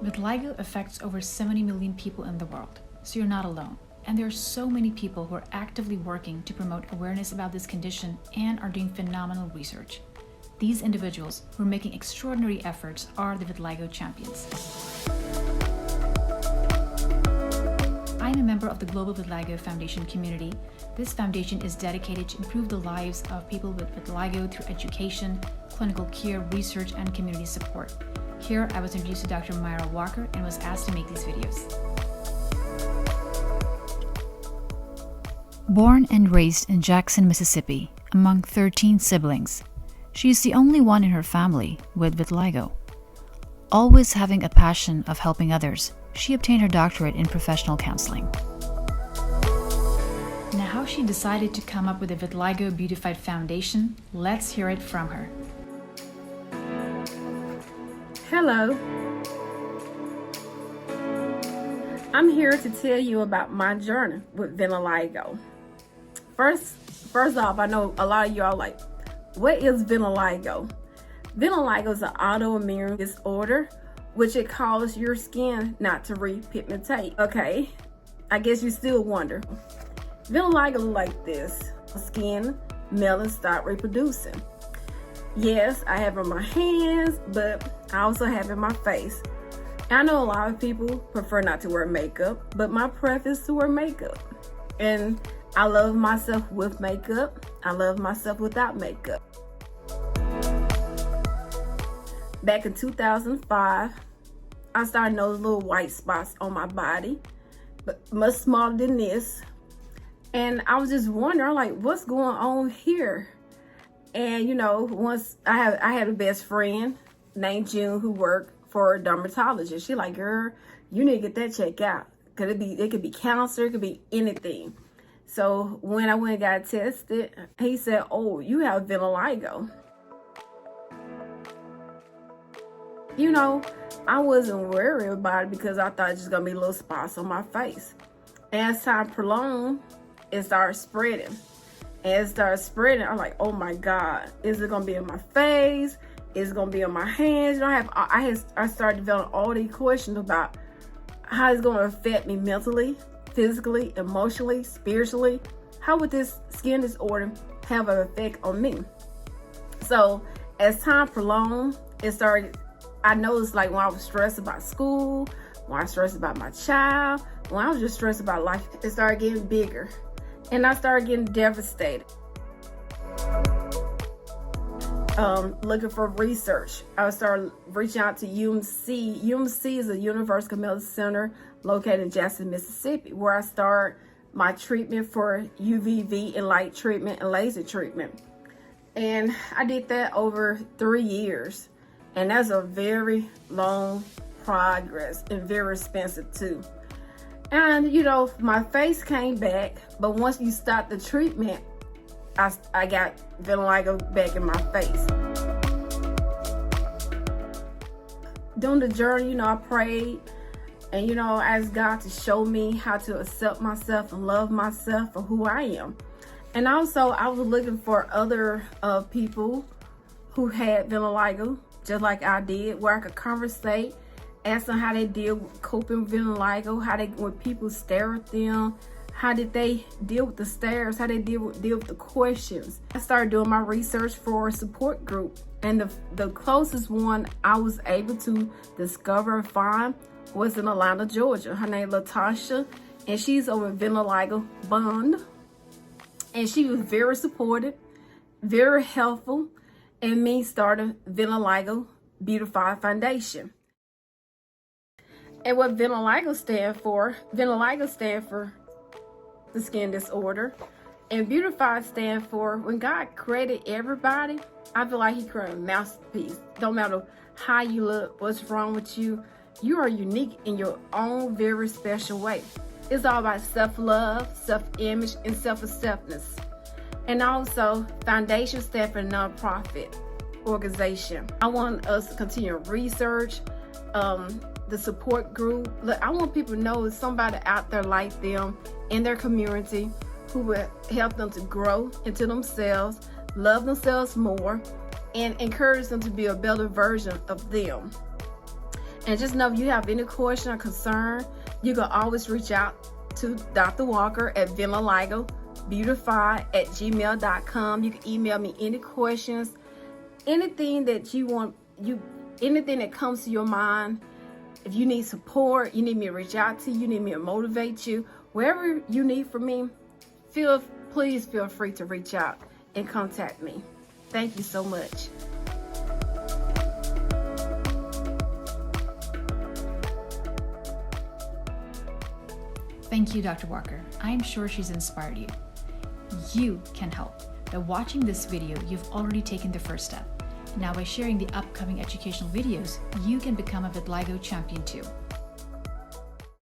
Vitiligo affects over 70 million people in the world, so you're not alone. And there are so many people who are actively working to promote awareness about this condition and are doing phenomenal research. These individuals who are making extraordinary efforts are the Vitiligo Champions. I am a member of the Global Vitiligo Foundation community. This foundation is dedicated to improve the lives of people with vitiligo through education, clinical care, research, and community support. Here, I was introduced to Dr.Mira and was asked to make these videos. Born and raised in Jackson, Mississippi, among 13 siblings, she is the only one in her family with vitiligo. Always having a passion of helping others, she obtained her doctorate in professional counseling. Now, how she decided to come up with the Vitiligo Beautified Foundation, let's hear it from her. Hello. I'm here to tell you about my journey with vitiligo. First off, I know a lot of y'all like, what is vitiligo? Vitiligo is an autoimmune disorder, which it causes your skin not to repigmentate. Okay, I guess you still wonder. Vitiligo look like this. Skin, melanin start reproducing. Yes, I have it on my hands, but I also have it in my face. I know a lot of people prefer not to wear makeup, but my preference is to wear makeup. And I love myself with makeup. I love myself without makeup. Back in 2005, I started noticing little white spots on my body, but much smaller than this. And I was just wondering, like, what's going on here? And you know, once I had a best friend named June who worked for a dermatologist. She like, girl, you need to get that checked out. It could be cancer, it could be anything. So when I went and got tested, he said, oh, you have vitiligo. You know, I wasn't worried about it because I thought it was just gonna be little spots on my face. As time prolonged, it started spreading. As it started spreading, I'm like, oh my God, is it gonna be in my face? Is it gonna be on my hands? You know, I started developing all these questions about how it's gonna affect me mentally, physically, emotionally, spiritually. How would this skin disorder have an effect on me? So as time prolonged, I noticed, like, when I was stressed about school, when I was stressed about my child, when I was just stressed about life, it started getting bigger. And I started getting devastated. Looking for research. I started reaching out to UMC. UMC is a Universal Medical Center located in Jackson, Mississippi, where I started my treatment for UVV and light treatment and laser treatment. And I did that over 3 years. And that's a very long progress and very expensive too. And you know, my face came back, but once you stop the treatment, I got vitiligo back in my face. During the journey, you know, I prayed and, you know, asked God to show me how to accept myself and love myself for who I am. And also, I was looking for other people who had vitiligo, just like I did, where I could conversate, ask them how they deal with coping with vitiligo, when people stare at them, how did they deal with the stares, how they deal with the questions. I started doing my research for a support group, and the closest one I was able to discover and find was in Atlanta, Georgia. Her name is Latasha, and she's over Vitiligo Bond, and she was very supportive, very helpful, and me started Vitiligo Beautified Foundation. And what vitiligo stands for the skin disorder, and beautified stands for when God created everybody. I feel like He created a masterpiece. Don't matter how you look, what's wrong with you, you are unique in your own very special way. It's all about self-love, self-image, and self-acceptance. And also, foundation stands for nonprofit organization. I want us to continue research, the support group. Look, I want people to know there's somebody out there like them in their community who will help them to grow into themselves, love themselves more, and encourage them to be a better version of them. And just know if you have any question or concern, you can always reach out to Dr. Walker at vitiligobeautify@gmail.com. You can email me any questions, anything that you want, anything that comes to your mind. If you need support, you need me to reach out to you, you need me to motivate you, wherever you need from me, please feel free to reach out and contact me. Thank you so much. Thank you, Dr. Walker. I am sure she's inspired you. You can help. By watching this video, you've already taken the first step. Now by sharing the upcoming educational videos, you can become a Vitiligo champion too.